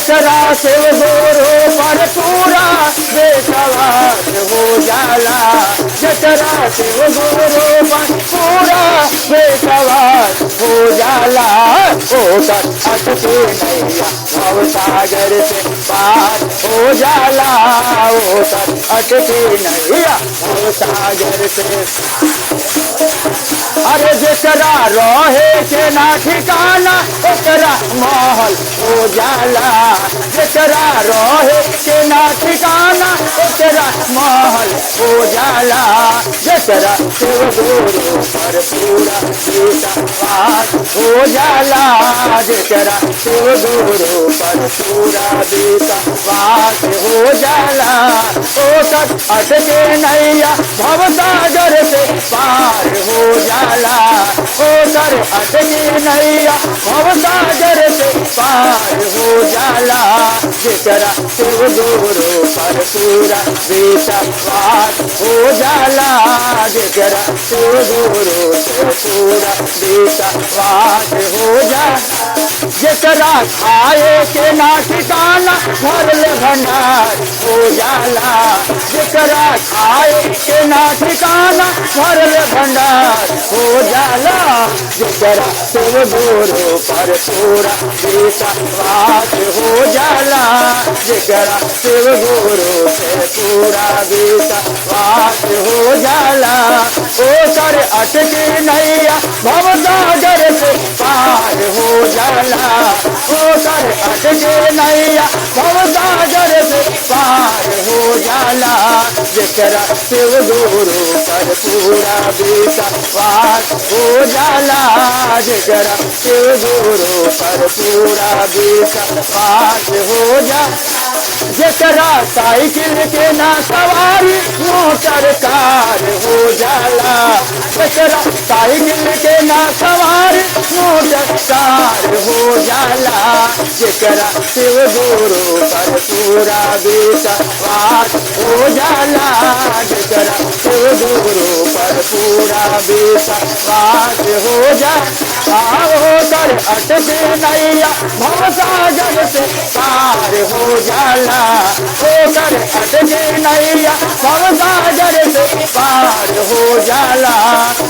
जकरा शिव गुरु पर पूरा विश्वास हो जाला, जकरा शिव गुरु पर पूरा विश्वास हो जाला, ओकर अटके नैया भव सागर से पार हो जाला, ओकर अटके नैया भव सागर से। अरे जकरा रहे के ना ठिकाना ओकरा महल हो जाला, जकरा रहे के ना ठिकाना ओकरा महल हो जाला, जकरा शिव गुरु पर पूरा विश्वास हो जाला, जकरा शिव गुरु पर पूरा विश्वास हो जाला, ओकर अटके नैया भव सागर से पार हो जाला, ओकर अटके नैया भव सागर से पार हो जाला, जकरा शिव गुरु पर पूरा विश्वास हो जाला, जकरा शिव गुरु से पूरा विश्वास हो जाला, जकरा खाए के ना ठिकाना भरल भंडार हो जाला, जकरा खाए के ना ठिकाना भरल भंडार हो जाला, जकरा शिव गुरु पर पूरा विश्वास हो जाला, जकरा शिव गुरु से पूरा विश्वास हो जाला, ओकर अटके नैया भव सागर से पार हो जाला, ओकर अटके नैया भव सागर से पार हो जाला, जकरा शिव गुरु पर पूरा विश्वास हो जाला, जकरा शिव गुरु पर पूरा विश्वास हो जाला, जकरा साइकिल के ना सवारी मोटर कार हो जाला, जकरा साइकिल के ना सवारी मोटर कार हो जाला, जकरा शिव गुरु पर पूरा विश्वास हो जाला, जकरा शिव गुरु पर पूरा विश्वास हो जाला, ओकर अटके नैया भव सागर से पार हो जाला, ओकर अटके नैया भव सागर से पार हो जाला,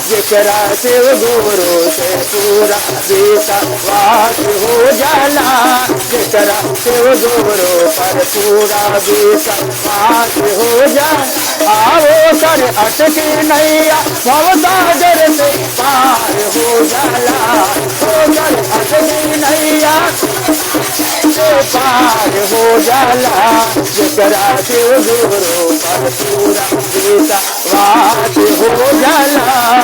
जकरा शिव गुरु से पूरा विश्वास हो जाला, जकरा शिव गुरु पर पूरा विश्वास हो जाला, ओकर अटके नैया भव सागर से पार हो जाला, ओकर अटके नैया से पार हो जाला, जकरा शिव गुरु पर पूरा विश्वास हो जाला।